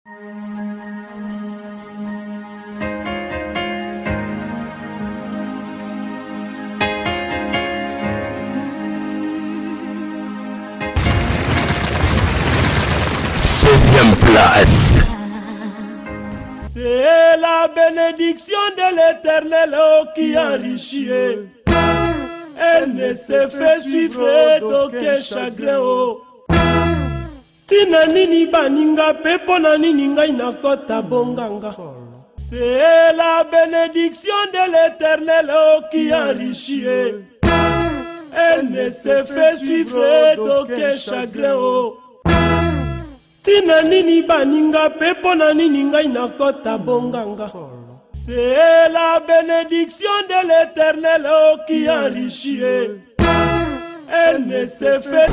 Place. C'est la bénédiction de l'Éternel qui enrichit. Elle ne se fait suivre d'aucun chagrin. Tina nini baninga pepo na nini ngai nakota bonganga. C'est la bénédiction de l'Éternel qui enrichit. Elle ne se fait suivre d'aucun chagrin. Tina nini baninga pepo na nini ngai nakota bonganga. C'est la bénédiction de l'Éternel qui enrichit. Elle ne se fait.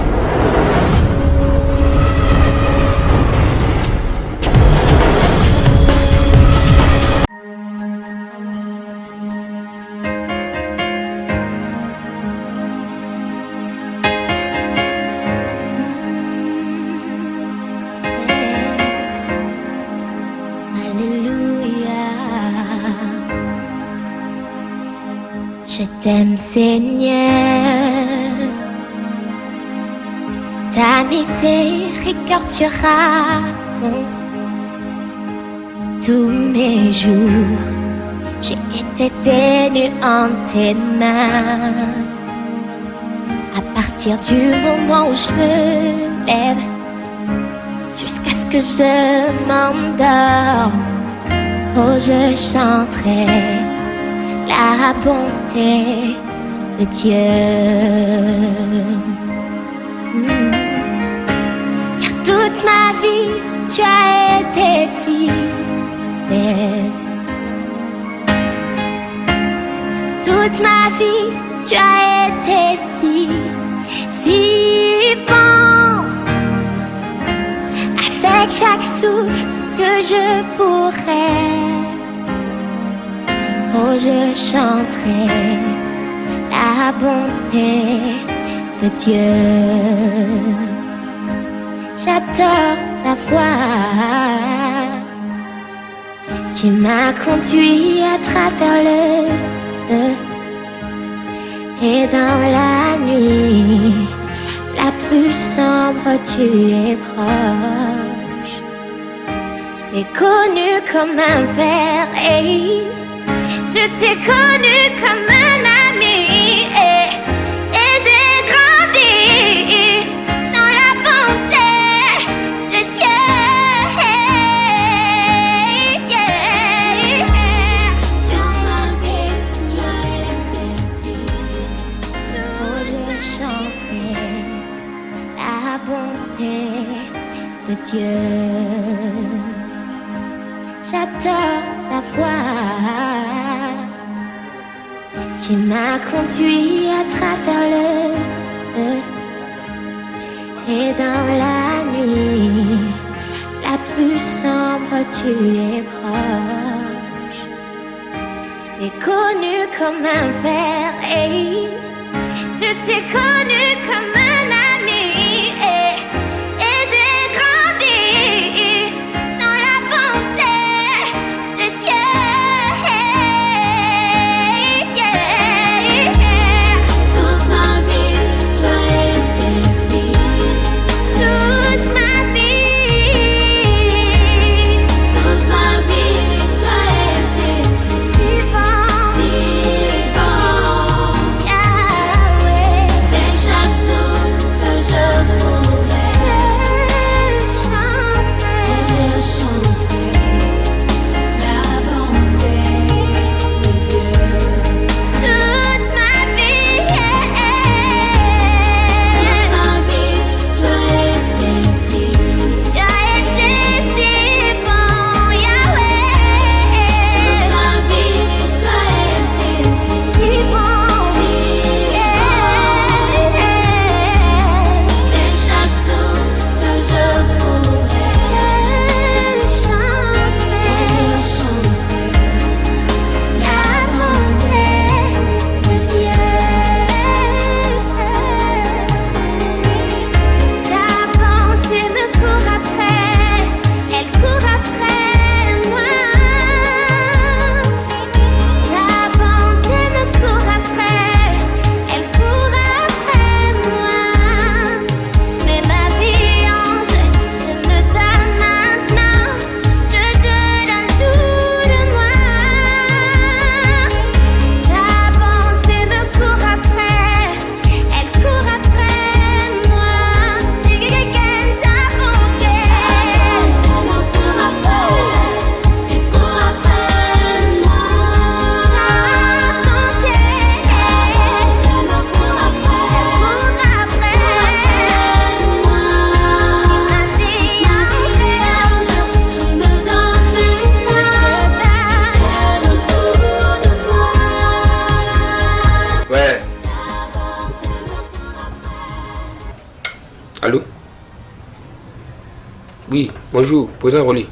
Je t'aime Seigneur, ta miséricorde tu racontes tous mes jours. J'ai été tenue en tes mains. À partir du moment où je me lève jusqu'à ce que je m'endorme, oh je chanterai la bonté de Dieu. Car toute ma vie, tu as été fidèle. Toute ma vie, tu as été si bon. Avec chaque souffle que je pourrais, oh, je chanterai la bonté de Dieu. J'adore ta voix. Tu m'as conduit à travers le feu. Et dans la nuit la plus sombre, tu es proche. Je t'ai connu comme un père et je t'ai connu comme un ami et j'ai grandi dans la bonté de Dieu. Dans ma vie, tu as été fidèle. Oh, je chanterai la bonté de Dieu. J'adore ta voix. Tu m'as conduit à travers le feu. Et dans la nuit la plus sombre, tu es proche. Je t'ai connu comme un père et je t'ai connu comme un ami et j'ai grandi dans la bonté de Dieu. Toute ma vie, tu as été fidèle. Toute ma vie, tu as été si bon, Yahweh. Et chaque sourd Bonjour, président Rolly.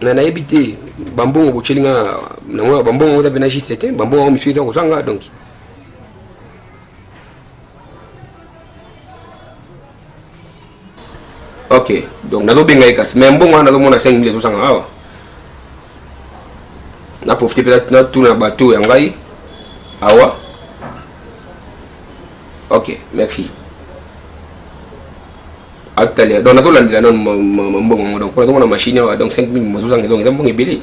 Nana habité Bambon au Chilinga, Bambon au Benagi c'était, Bambon au Monsieur Zanga donc. Ok, donc nalo benga kas, mais bon on a le 5 000 tout ça. Na profité peut-être na tout na bateau yangai. Awa. Ok, merci. Actuellement, donc on a la non donc on a la machine donc 5 000 donc ils ont bon belé.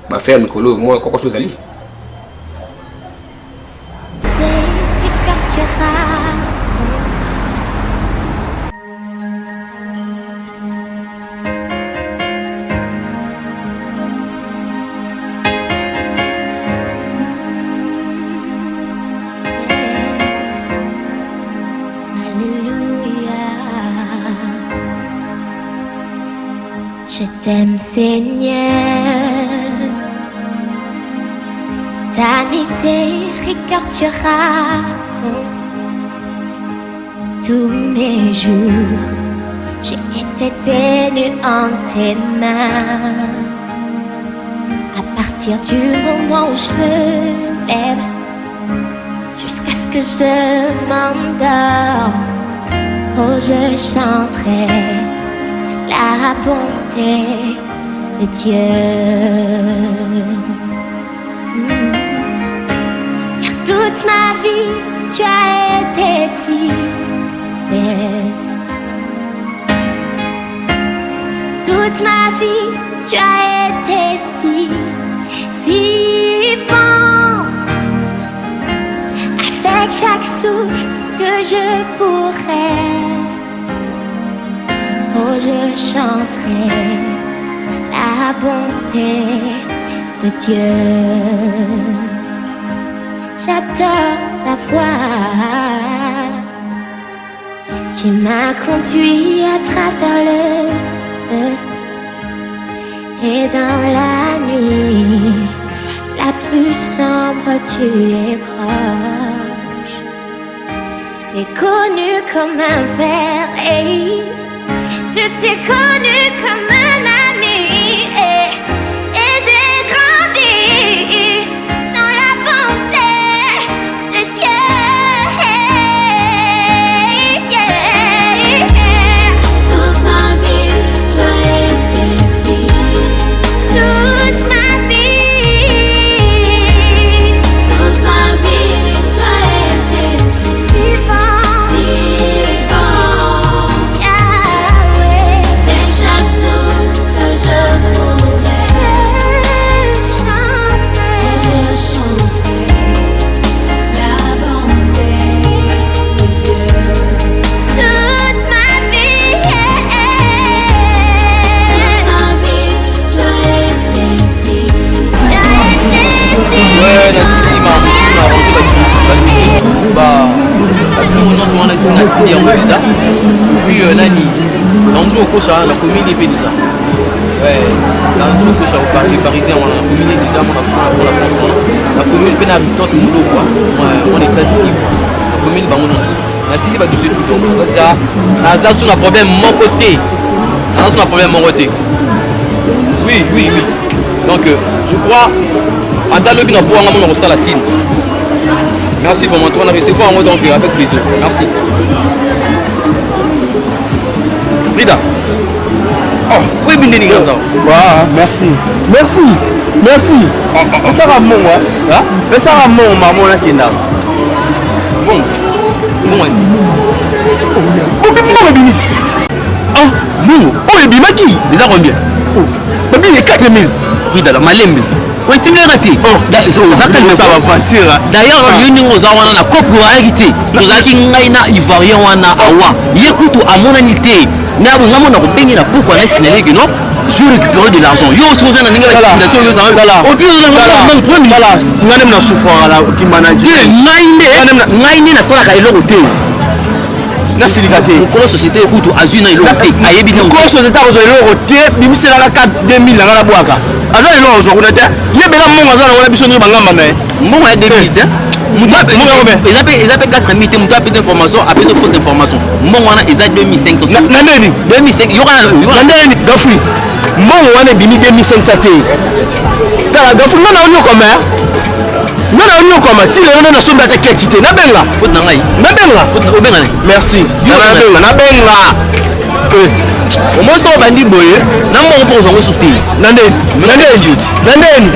Ba faire micro moi quoi chose ali. Je t'aime Seigneur, ta miséricorde tu racontes tous mes jours. J'ai été tenue en tes mains. À partir du moment où je me lève, jusqu'à ce que je m'endors, oh je chanterai la bonté de Dieu. Car toute ma vie, tu as été fidèle. Toute ma vie, tu as été si bon. Avec chaque souffle que je pourrais, oh, je chanterai la bonté de Dieu. J'adore ta voix. Tu m'as conduit à travers le feu. Et dans la nuit la plus sombre, tu es proche. Je t'ai connu comme un père et je t'ai connu comme un ami et j'ai grandi dans la bonté de Dieu. Toute ma vie, tu as été fidèle. Toute ma vie, tu as été si bon, si bon. Puis nani dans le coach la commune est déjà dans le coach au parisien on a la commune déjà pour la France la commune peine Aristote nous quoi on est très libre la commune va on si c'est pas tout de suite donc déjà là sur un problème mon côté là sur un problème mon côté oui donc je crois à dans le bien pour on reçoit la signe. Merci pour mon tour, on a recevoir en mode donc avec plaisir. Merci. Rida. Oh, oui, bien dénigré ça. Merci. Ça va mon hein? Mais ça va mon maman là qui est là. Bon. Ah, non. Oh, il est qui? Les a combien? Oh, il est 4 000. Rida, la malembe. Oui, tu m'as raté. Ça va partir. D'ailleurs, nous avons la coupe pour arrêter. Nous avons une Ivoirien wana awa. Yekutu à mon anité. Nous avons gagné la coupe à la Sénégal, non? Je récupère de l'argent. Yo, je suis en train au pire, on a un problème. Voilà, nous avons un chauffeur là qui manage. Naïne, na sala ka côté. Na silikate. Pour société écoute azuna ilo côté. Ayebi donc. Pour société aux ilo côté, bimisela la 4 2000 na boaka. Aza ilo aujourd'hui. Yebela mon aza na biso ni bangamba mais. Mon est débit hein. Ils appellent 4 000, ils appellent d'information, appellent de fausses informations. Moi, ils ont 2500. 2500. Il y aura. Gafoui. Moi, on a 2500. Gafoui, non, non, comment? Non, non, comment? Tu l'as donné sur la qualité. Nabenga. Faut n'angai. Nabenga. Faut n'angai. Merci. Nabenga. Au moins, ça va dire boye. Non, on peut vous soutenir. Nandeni.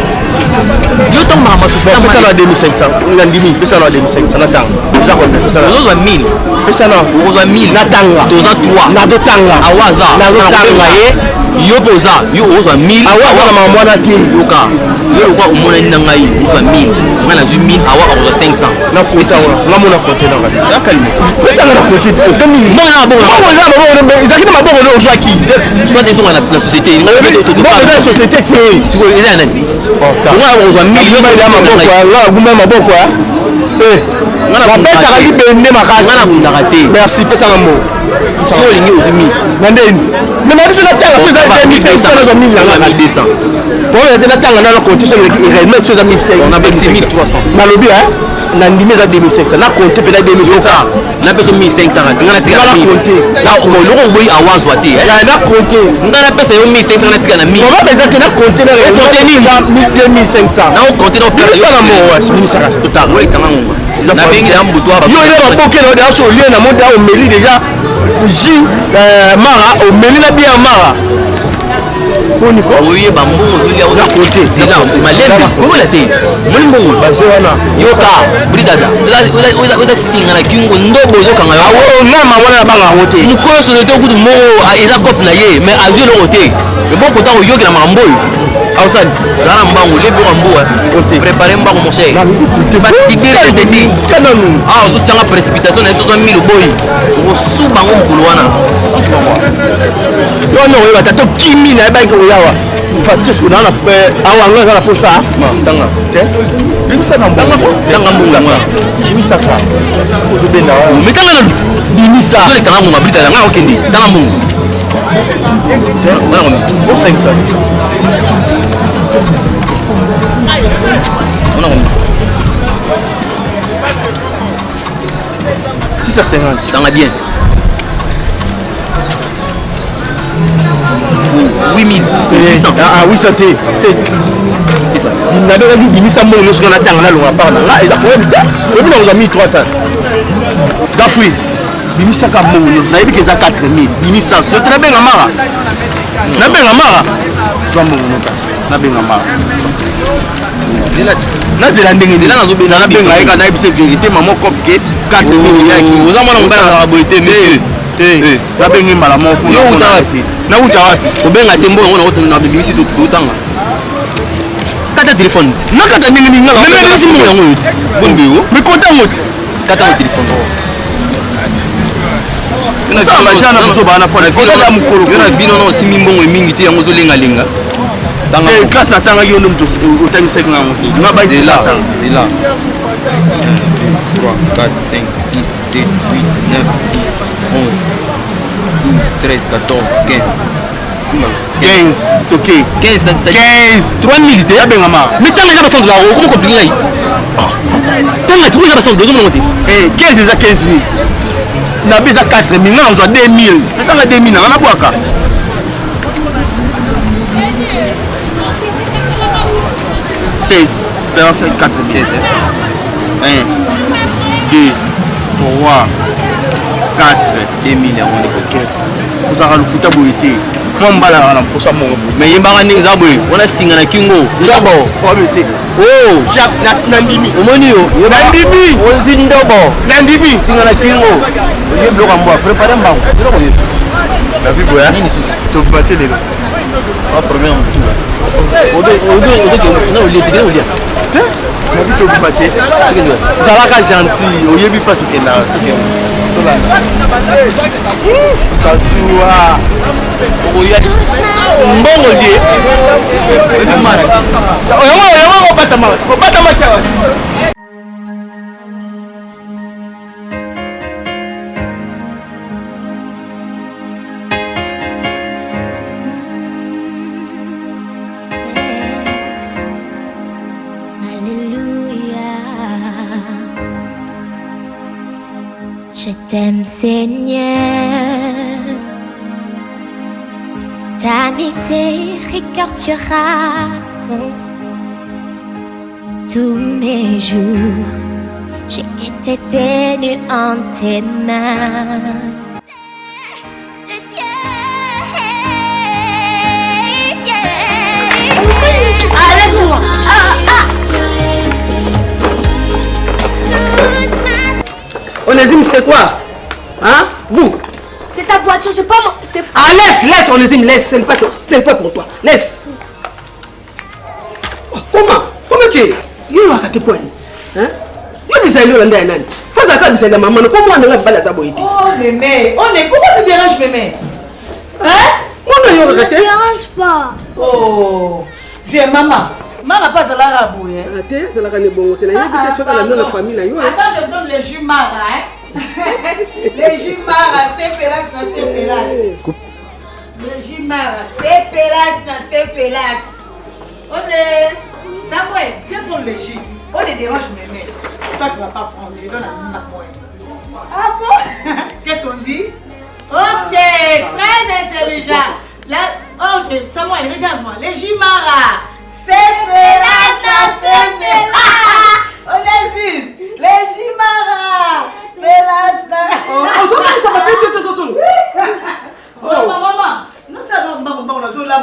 Yo tombe ma souci. Pesa na 2500. Ngandimi, pesa na 2500 na tanga. Za ko pesa na. Ozo 1000. Pesa na. Ozo 1000 na tanga. Toza 3. Na do tanga. Awaza. Na do tanga ye. Yo poza. Yo ozo 1000. Awaza na mama na ti. Yoka. Yo kwa umona ndanga yi. Ozo 1000. Ngana zu 1000 awa ozo 500. Na pesa wa. Ngamo na côté na kasi. Ya kalme. Pesa na côté. Moi na bon. Ezaki na maboko na ozwa ki. Soit des gens na société. Bon, la société qui est. Siko eza na. Ngana ozo 1000. Yo ya maboko ya ngana gumba maboko ya ngana beta kali bende makasi ngana kundaka te merci pesa ngamo so lingi ozimi nandeni mais na biso na tanga pesa 2500 na 1000 na 1200 pour le na tanga na compter sur réellement sur 1500 on a 1300 malobi hein na ndimi za 2500 na compter peut-être 2500 na peso 1500 ngana tika na compter na ko loko boyi awazwa te na compter ngana pesa yo 1500 ngana tika na 1000 on va besoin que na compter na compter ni 2500 na compter na pesa na mo wa c'est ça total ouais ça ngana na bengi na mbuto aba yo ile baboke na daso lien na monde au meli déjà ji mara au meli na bien mara boni ko oye ba mbongo zuli ya côté c'est là malembe ko la te mbongo ba jewana yoka bridada oza singa na kingo ndobo zo kanga awo na mangwana na banga wote mukolo so to kudu mo eza cop na ye mais azio lo côté et bon pourtant oyoki na mamboy awsani zana mbangu lebe kwa mbuwa préparer mbangu mon cher faciliter te dit ah ozo tanga précipitation na zo 1000 boy o suba ngo mukulu wana yo no yo batato kimi na ba ko yawa patis ko na awa nga na posa tanga te bimisa na mbanga ko tanga mbunga bimisa ka ko benda mais tanga na bimisa zo tanga mbunga brita nga okende tanga mbunga wana ko 500 650 tanga bien 8000 800 te 7 ça na doka bimisa mbongo nyonso na tanga na longa par na eza problème te obi na 1300 gafoui bimisa ka mbongo nyonso na yebi ke eza 4000 bimisa so te na benga mara jwa mbongo nyonso na benga mara nazela ndenge nabenga yeka nayebisa vérité mama kopke 4000 yaki oza mwana mobala azalaka boye te te nabengi mbala moko nauta wapi obenga te mbongo na bimisi totanga kata telefone nakata ndenge ninga memebisi mbongo yango yoti bonbeo mikota ngoti kata ngo telefone yona vino na osimi mbongo mingi te yango ozolengalenga classe natangaki yo nde moto otangisaki ngango nga baizela 3 4 5 6 7 8 9 10 11 12 13 14 15 15 ok 15 3000 te abenga mara mais tanga eza basandula okoma komplike ngai tanga tiko eza basandula ozomona te 15 eza 15000 na be eza 4000 nga nazwa 2000 esanga 2000 nanga nabwaka D'ailleurs, c'est 4, 16. 1, 2, 3, 4, 2000. Vous avez le coup de boîte. Comment va la poche à mon mais il y a un exemple, on a signé un kingo. D'abord, oh, Jacques Nasnandimi. Omonio, Nandimi. On dit d'abord. Nandimi. Signé un kingo. Il y a bloc en bois. Préparez un banc. La vie, voilà. Tu peux battre les gars. Pas problème. Zalaka gentil, oyebi pas tout là. Kasua. Oya mbongo die. Oya bata ma. Bata ma. t'aime Seigneur, ta miséricorde sera tous mes jours. J'ai été tenue en tes mains. De Dieu, laisse-moi. Onésime, c'est quoi? Hein? Vous? C'est ta voiture, c'est pas moi. Ah, laisse, Onésime, laisse. C'est pas pour toi. Laisse. Oh, comment tu es? Yo, à tes poignets. Hein? Yo, c'est ça, yo, l'andé, nan. Fais ça comme c'est la maman. Comment on ne va pas la saboter? Oh, mémé. Pourquoi tu déranges, mémé? Hein? On ne me dérange pas. Oh, viens, maman. Maman pas à l'arabe, hein? C'est la canne bon. Tu as invité sur la famille. Attends, je donne les jus Mara, hein? Les jus Mara, c'est pélas, c'est pélas. Les jus Mara, c'est pélas. On est... Ça va, viens prendre les jus. On les dérange, mémé. Toi, tu ne vas pas prendre. Je donne à moi. Ah bon? Qu'est-ce qu'on dit? Ok, très intelligent. Là, ok, Samuel, regarde-moi. Les jus Mara. C'est pélas. Onésime, les jus Mara. Pélas. Ça va pas Oh, maman. Nous savons que nous sommes là.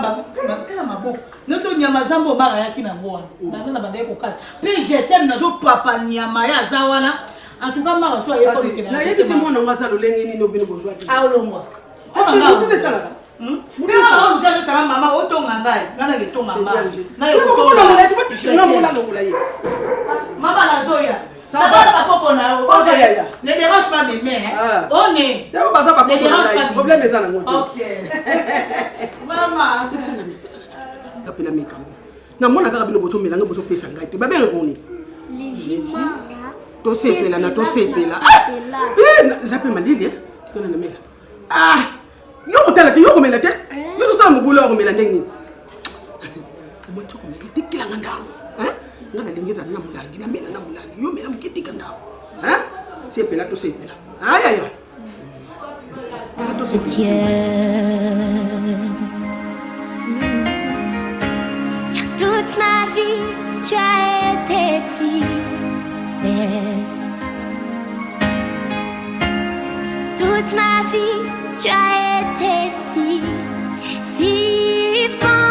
Nous sommes nyamazambo mara yaki na mwana. Na bande ko kala. Puis j'étais na zo papa nyama ya zawana. En tout cas mara so ayefo ke na. Na yeki te mwana ngasa lo lenge ni no bino bozwa ki. Ah olongwa. Est-ce que tu fais ça là? Mais on regarde ça maman otonga ngai. Ngana ke tonga mama. Na yo tonga. Maman la zoya. Ça va pas papa na. OK. Ne dérange pas mes mains. On est. Ne dérange pas. Problème est ça na moto. OK. Maman. Kapela mekambo na mona kaka bino boso melanga boso pesa ngai te babenga ngoni to sepela na to sepela zape malili kona na mela yo kotala te yo komela te yo so sa mugula yo komela ndenge ni mo tsoko meke tikila ngandango ngana lengeza na mulangi na mela na mulangi yo mela mukitika ndawo sepela to sepela aya de Dieu. Toute ma vie, tu as été fidèle. Toute ma vie, tu as été si bon.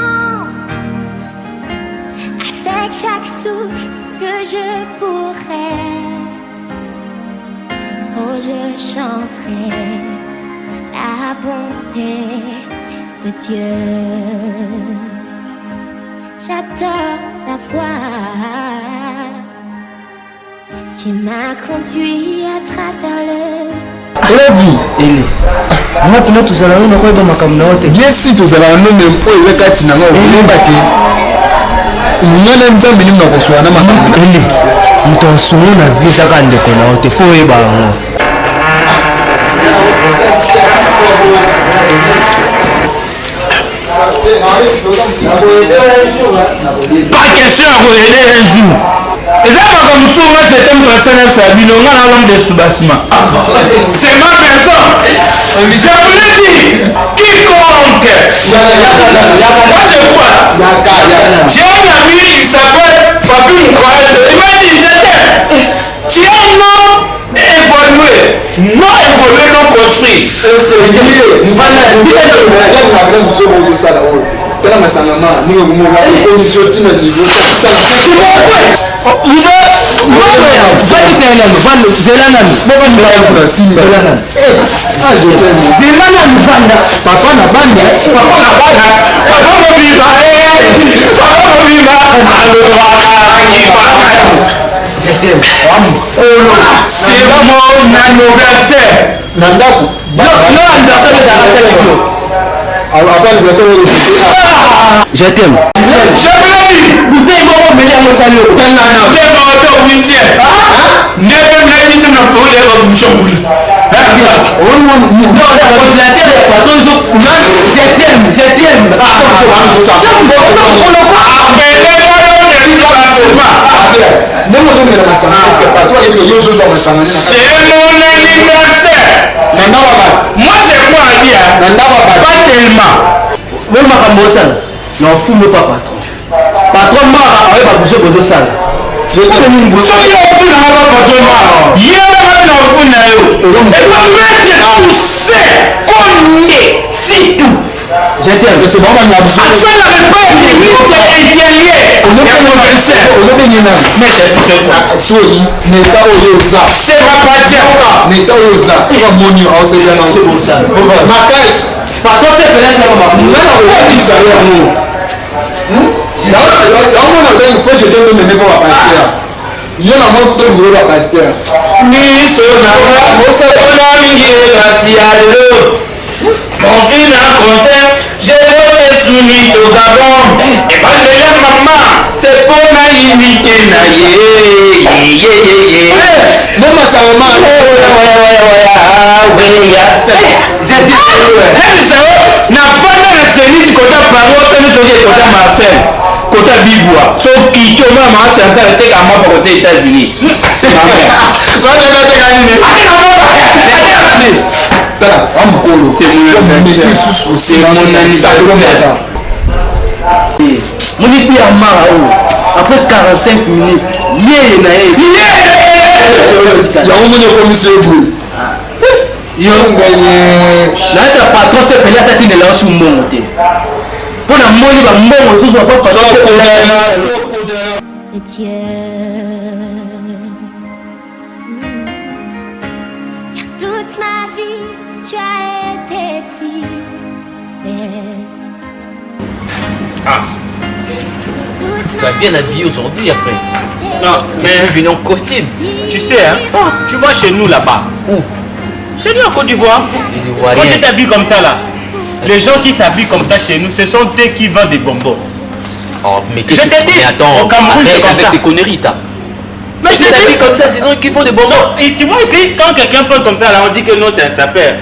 Avec chaque souffle que je pourrais, oh, je chanterai la bonté de Dieu. J'adore ta voix. Tu m'as conduit à travers le... La vie, Eli. Moi, tout ça, on a quoi dans ma communauté? Bien si tout ça, on a même pas eu la carte, on a eu la carte. On a même pas eu la carte, on a même pas eu la carte. On t'a souvent vu ça quand on a été fou et bas. Pas question à aider un jour. Et ça va comme souvent c'est un personnel sabi non on a l'homme de sous-bassement. C'est ma personne. Je voulais dire quiconque. Moi c'est quoi? J'ai un ami qui s'appelle Fabi Moukwad. Il m'a dit tu es un homme évolué, non évolué, non construit. C'est lié. Nous allons dire que ça là-haut. Kala masangama ni ngo mo ba ko ni so tina ni go ta Iza va c'est un homme va zelana bo va ni si zelana zelana ni vanda papa na banda papa mo biba c'était c'est vraiment un anniversaire nandaku non anniversaire de je t'aime. Je vous dis, vous me dire salut. C'est mon anniversaire. Moi, c'est quoi à dire? Pas tellement. Même ma camouflage, n'en fous pas patron. Patron mara avec ma bouche pour ça. Je te dis une bouche. Soyez au plus dans la patron mara. Hier, on a fou naïo. Et pour mettre tout c'est cogné, c'est tout. J'étais c'est bon, on a besoin. À ça, la réponse est intérieure. On a conversé. Mais c'est quoi? C'est ma partie. C'est pour ça. Patron, c'est place là, maman. Mon fils a compté, j'ai voté sous lui au Gabon. Et pas de maman, c'est pour m'imiter. Maman, ça va mal. Na fana na seni kota parole seni toke kota Marcel kota Bibois so qui to mama Chantal te ka mapa côté États-Unis c'est ma mère va te mettre ganine c'est mon anniversaire Mon épi à Mara après 45 minutes yé na yé yo là ça patron c'est payé ça tine là sur mon côté pour la moni ba mbongo so so pas patron Et Dieu, toute ma vie, tu as été fidèle. Ah, tu as bien habillé aujourd'hui après. Non, mais venu en costume. tu sais, hein, tu vois chez nous là-bas. Où? Chez nous en Côte d'Ivoire. Quand tu t'habilles comme ça là, les gens qui s'habillent comme ça chez nous, ce sont eux qui vendent des bonbons. Oh, mais qu'est-ce Je t'ai dit, attends, au Cameroun, c'est comme avec ça. tes conneries, t'as. Mais Mais je qui t'ai s'habillent dit comme ça, c'est eux qui font des bonbons. Et tu vois ici, quand quelqu'un parle comme ça, là, on dit que non, c'est un sapeur.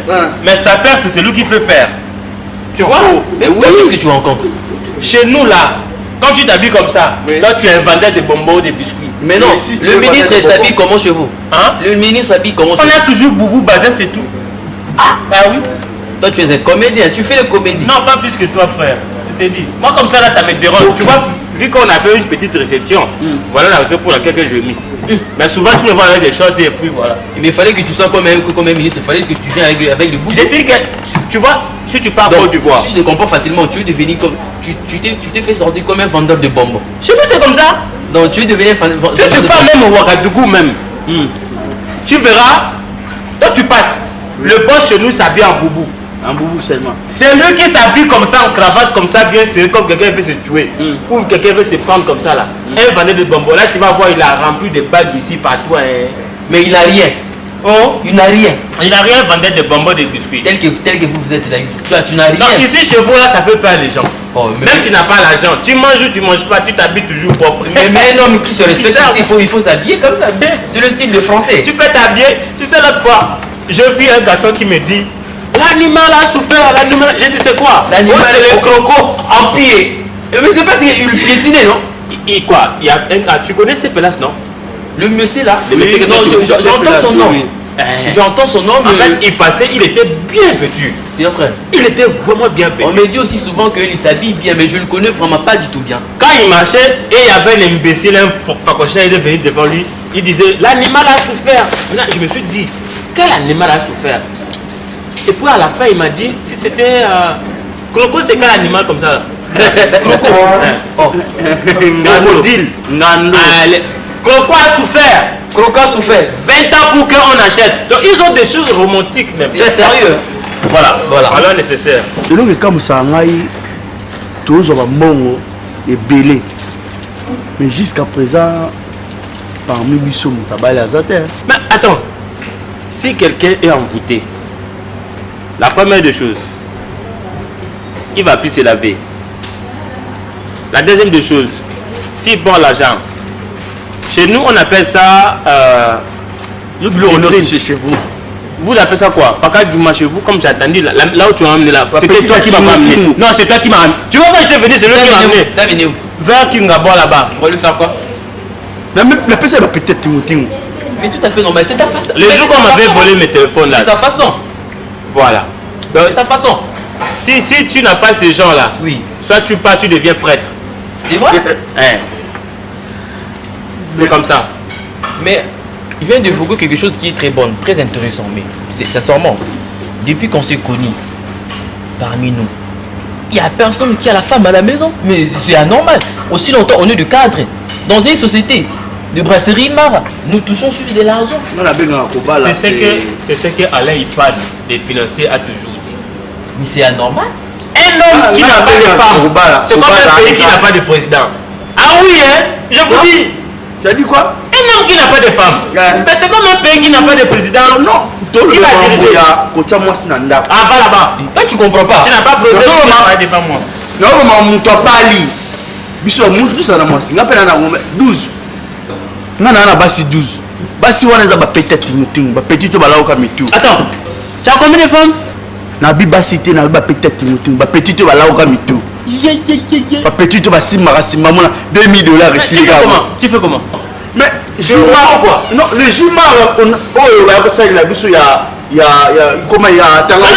Mais sapeur, c'est celui qui fait peur. Tu vois? Mais où est-ce que tu rencontres? Chez nous là, quand tu t'habilles comme ça, là tu es un vendeur de bonbons ou de biscuits. Mais non, le ministre s'habille comment chez vous? Hein? Le ministre s'habille comment chez On vous? a toujours Boubou Bazin, c'est tout. Ah oui. Toi, tu es un comédien, tu fais le comédie. Non, pas plus que toi, frère. Je t'ai dit. Moi, comme ça, là, ça me dérange. Tu vois, vu qu'on a fait une petite réception, voilà la raison pour laquelle je l'ai mis. Mais souvent, tu me vois avec des shorts et puis voilà. Mais il fallait que tu sois comme un ministre, il fallait que tu viennes avec le bout. J'ai dit que, tu vois, si tu pars Côte d'Ivoire. Si je comprends facilement, tu es devenu comme. Tu t'es fait sortir comme un vendeur de bonbons. Chez nous, c'est comme ça. Donc tu es devenu un vendeur de Si tu pars même au Ouagadougou, même, tu verras, toi, tu passes. Le boss chez nous s'habille en boubou. Un boubou seulement. C'est lui qui s'habille comme ça, en cravate, comme ça, bien serré, comme quelqu'un veut se tuer. Ou quelqu'un veut se prendre comme ça, là. Un vendeur de bonbons. Là, tu vas voir, il a rempli de bagues ici, partout. Hein. Mais il n'a rien. Oh, Il n'a rien. il n'a rien vendeur de bonbons, de biscuits. Tel que vous êtes là. Tu n'as rien. Non, ici, chez vous, là, ça fait peur les gens. Oh, mais Même tu n'as pas l'argent. Tu manges ou tu manges pas, tu t'habilles toujours propre. mais un homme qui se respecte, il faut s'habiller comme ça. C'est le style de français. Tu peux t'habiller. Tu sais, l'autre fois, j'ai vu un garçon qui me dit l'animal a souffert, l'animal. J'ai dit c'est quoi? L'animal c'est le croco en pied. Mais c'est parce qu'il piétinait, non? Et quoi? Il y a un gars, tu connais ces pélasses, non? Le monsieur là. Le monsieur non, que tu- j'entends son nom. J'entends son nom, En mais. fait, il passait, il était bien vêtu. C'est vrai. Il était vraiment bien vêtu. On me dit aussi souvent qu'il s'habille bien, mais je ne le connais vraiment pas du tout bien. Quand il marchait et il y avait un imbécile, un facochère, il est venu devant lui, il disait l'animal a souffert. Maintenant, je me suis dit, quel animal a souffert? Et puis à la fin, il m'a dit si c'était. Croco, c'est quel animal comme ça? Croco. Oh. Crocodile. Croco a souffert. Croco a souffert. 20 ans pour qu'on achète. Donc ils ont des choses romantiques même. C'est sérieux. Voilà. Alors nécessaire. eloko ekamwisaka ngai tozwa bambongo ebele mais jusqu'à présent parmi biso moto abali aza te. Mais attends, si quelqu'un est envoûté, la première des choses, il va plus se laver. La deuxième des choses, s'il prend l'argent, chez nous on appelle ça chez vous. Vous l'appelez ça quoi? Paka Djouma chez vous, comme j'ai attendu là où tu m'as amené là. C'était toi qui m'as amené. Non, c'est toi qui m'as amené. Tu vois quand j'étais venu, c'est lui qui m'a amené. T'as venu où? Vers Kingabon là-bas. On va lui faire quoi? La personne va peut-être tingo. Mais tout à fait normal, c'est ta façon. Les jours qu'on m'avait volé mes téléphones là. C'est sa façon. Voilà. De sa façon. Si tu n'as pas ces gens-là, Oui. soit tu pars, tu deviens prêtre. C'est vrai? Hein. C'est comme ça. Mais il vient d'évoquer quelque chose qui est très bon, très intéressant. Mais c'est sincèrement, depuis qu'on s'est connus, parmi nous, il n'y a personne qui a la femme à la maison. Mais c'est anormal. Aussi longtemps, on est de cadre. Dans une société de brasserie Mara, nous touchons sur de l'argent. C'est ce que Alain il parle de financer à toujours. Mais c'est anormal. Un homme qui n'a pas de femme, c'est comme un pays qui n'a pas de président. Ah oui, hein, je vous dis. Tu as dit quoi? Un homme qui n'a pas de femme, mais c'est comme un pays qui n'a pas de président. Non, qui va diriger? Ah, va là-bas. Là, tu comprends pas. Tu n'as pas procédé, tu n'as pas de femme, moi. Non, tu n'as pas li. Biso, nous sommes moi. Si on appelle 12. Non, basi 12. Basi, on a peut-être une petite balao mitou. Attends, tu as combien de femmes? Nabi basi te na peut-être une petite balao mitou. Petite basi marasima mona $2000 ici. Tu fais comment? Mais Jumar quoi? Non, le Jumar oh va ça il a biso il y a comment il y a non,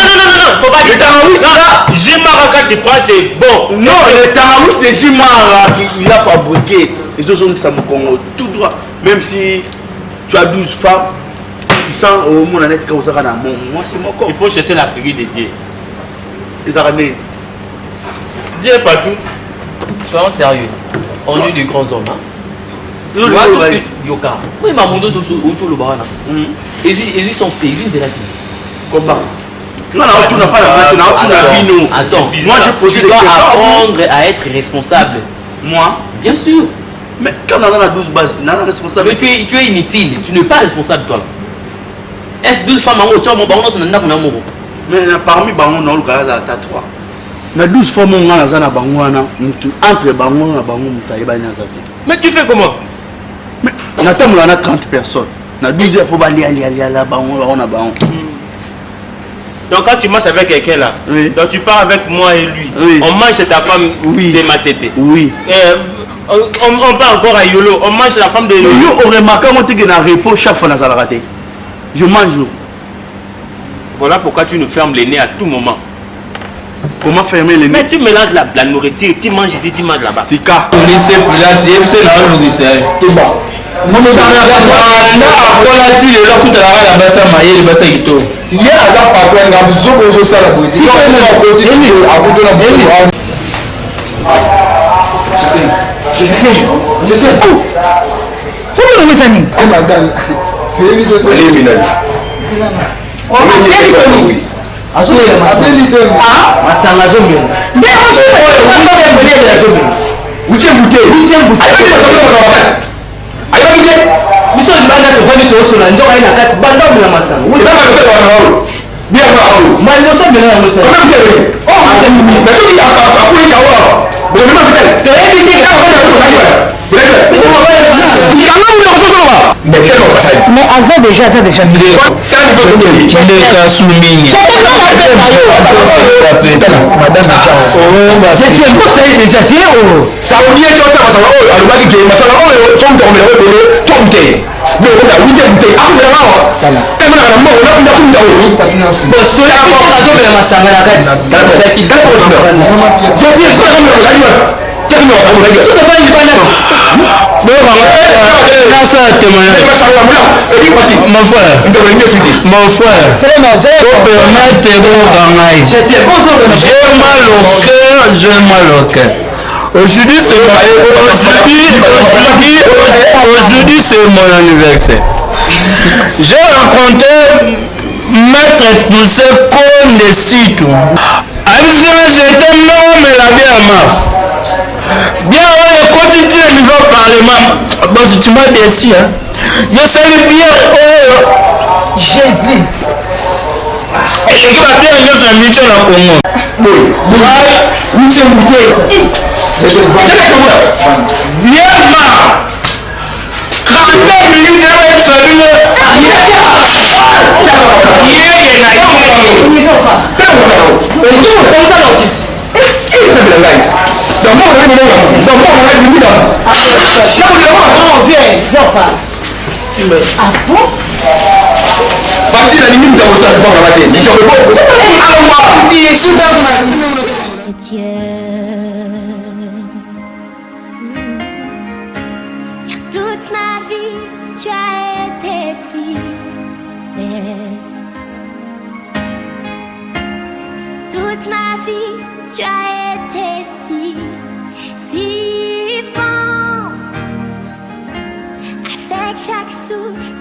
faut pas dire ça. Jumar quand tu prends c'est bon. Non, le Tangamus de Jumar il a fabriqué les autres gens qui sont au Congo tout droit, même si tu as 12 femmes, tu sens au monde net comme ça moi c'est mon corps. Il faut chercher la figure de Dieu. Les Arabes. Dieu est partout. Soyons sérieux. On est des grands hommes. Hein? Yoka. Oui, ma monde autour le barana. Et ils sont ils de la vie. Comment? Non, tu n'as pas la main. Attends, moi je pose des questions. Tu dois apprendre à être responsable. Moi? Bien sûr. Mais quand on a la 12 bases, on est responsable. Mais tu es inutile. Tu n'es pas responsable toi là. Est-ce 12 femmes en haut? Tu as mon baron dans un amour. Mais parmi baron, on a 3. Na 12 fois mon gars na bangwana entre bango na bango mutaïba na zate. Mais tu fais comment? Mais on a 30 personnes. Na 12 il faut aller la bango on a bango. Donc quand tu marches avec quelqu'un là, oui. Donc tu pars avec moi et lui. Oui. On mange ta femme de ma tête. Oui. On part encore à Yolo, on mange la femme de Yolo. Yo on remarque moi tu na repos chaque fois na la raté. Je mange. Voilà pourquoi tu nous fermes les nez à tout moment. Comment fermer les nez? Mais tu mélanges la nourriture, tu manges ici, tu manges là-bas. C'est cas. On essaie de c'est là où nous essayons. C'est bon. Moi je suis là tu les là tout à la base maïe le base ito. Il y a un patron qui a besoin de ça la politique. Il y a un patron je sais tout. Comment mes amis? Eh madame. Fais-le ça. On a masanga zombi. Mais Aza déjà mon frère, j'ai mal au cœur. Aujourd'hui c'est mon anniversaire. J'ai rencontré Maître Poussé Kondesitu. C'était un homme et la bien marre. Bien, quand tu dis au niveau parlement, bon, tu m'as bien sûr. Hein. Je salue bien Jésus. Et ce qui va bien, je suis invité au Congo. Oui, c'est bouteille. Bien marre. 35 minutes, elle salue. Ah bon? Parti là. Car toute ma vie, tu as été fidèle. Toute ma vie, tu as été si bon. Avec chaque souffle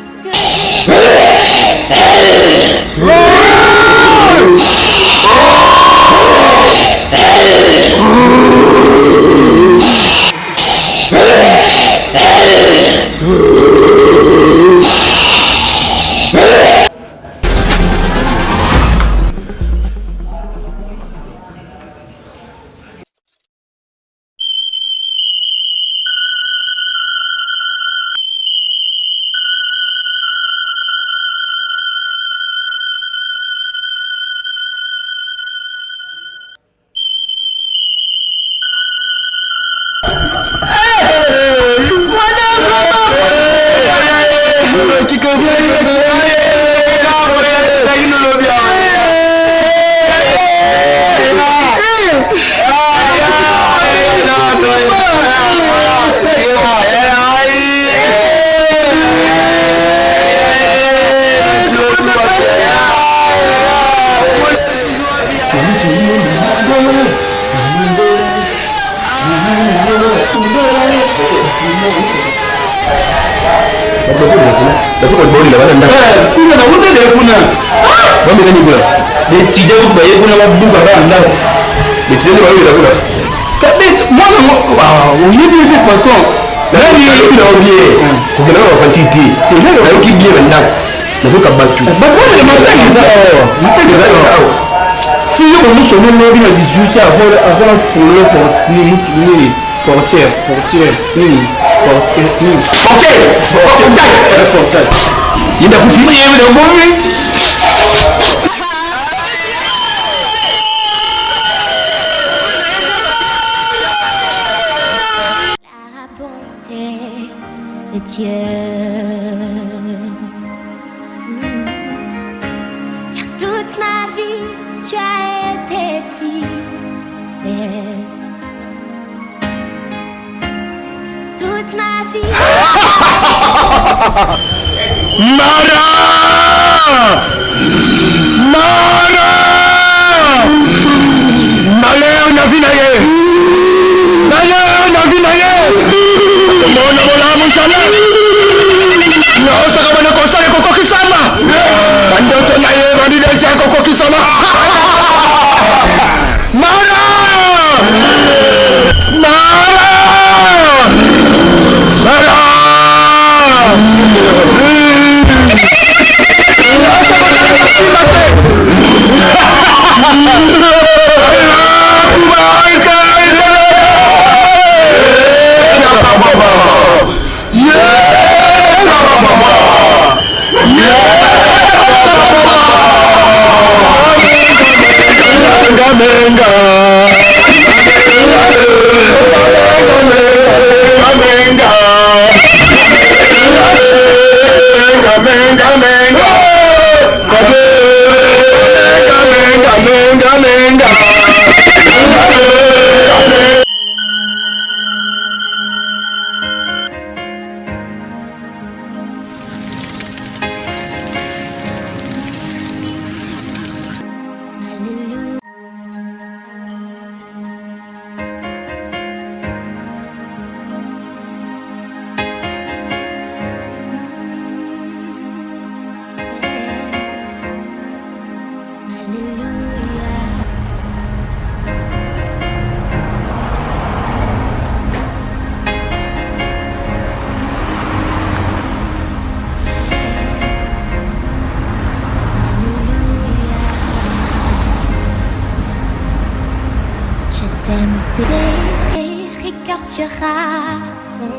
que tu racontes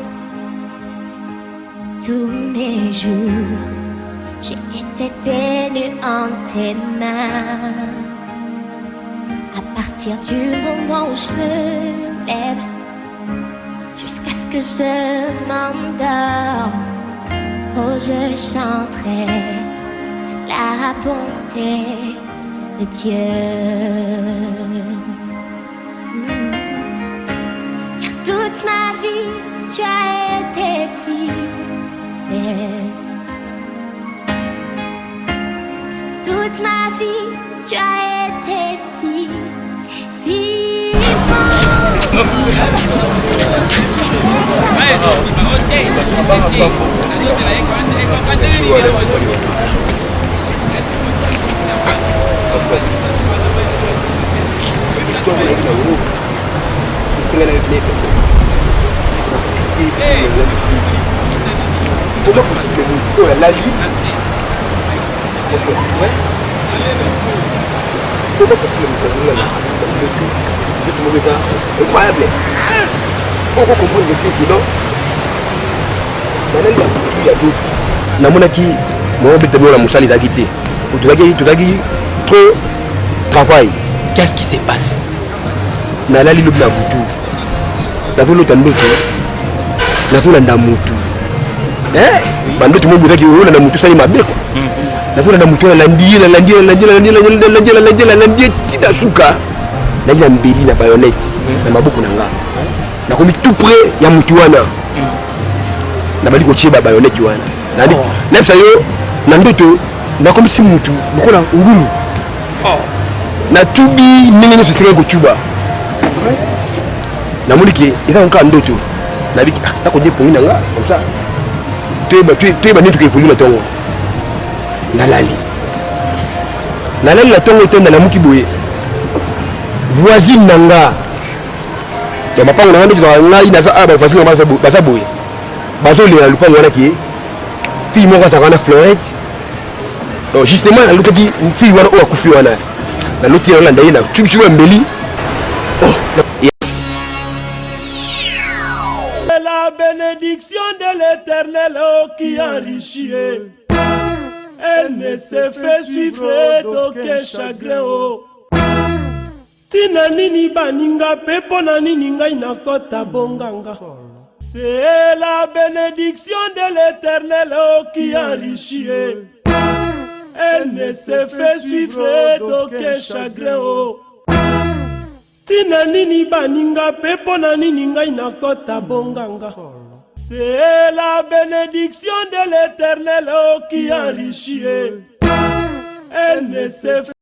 tous mes jours. J'ai été ténue en tes mains. À partir du moment où je me lève, jusqu'à ce que je m'endors, oh je chanterai la bonté de Dieu. Car toute ma vie, tu as été fidèle. Toute ma vie, tu as été si bon. Comment possible que la vie comment possible que incroyable. On peut comprendre le truc, non? Il y a d'autres. Namonaki, moi, je vais la moussali d'agité. Tu as trop travail. Qu'est-ce qui se passe? Nalali le bla boutou. Nazo lo tandoto. Nazo la ndamutu. Bando tu mungu zaki uona na mutu sali mabeko. Nazo la ndamutu la landier tita suka. Na ila mbili na bayonete na mabuku na nga. Na komi tout près ya mutu wana. Na bali ko chiba bayonete wana. Nandi na psa yo na ndoto na komi si mutu bukola ngulu. Na tubi nini se sera ko tuba. C'est vrai? Na muliki eza nka ndoto. Na biki na ko depo nga comme ça. Tu es nitu ke fulu na tongo. Nalali la tongo tenda na muki boye. Voisine nanga. Ya mapango na ndo nga ina sa aba voisine basa boye. Bazo le lupango wana ki. Fille moko takana Florette. Donc justement na lutoki fille wana o akufi wana. Na luti wana ndaye na chuchu mbeli. La bénédiction de l'Éternel qui enrichit, elle ne se fait suivre d'aucun chagrin. Tina nini baninga pepo na nini ngai na kota bonganga. C'est la bénédiction de l'Éternel qui enrichit, elle ne se fait suivre d'aucun chagrin. Tina nini baninga pepo na nini ngai na kota bonganga. C'est la bénédiction de l'Éternel qui enrichit, elle ne se fait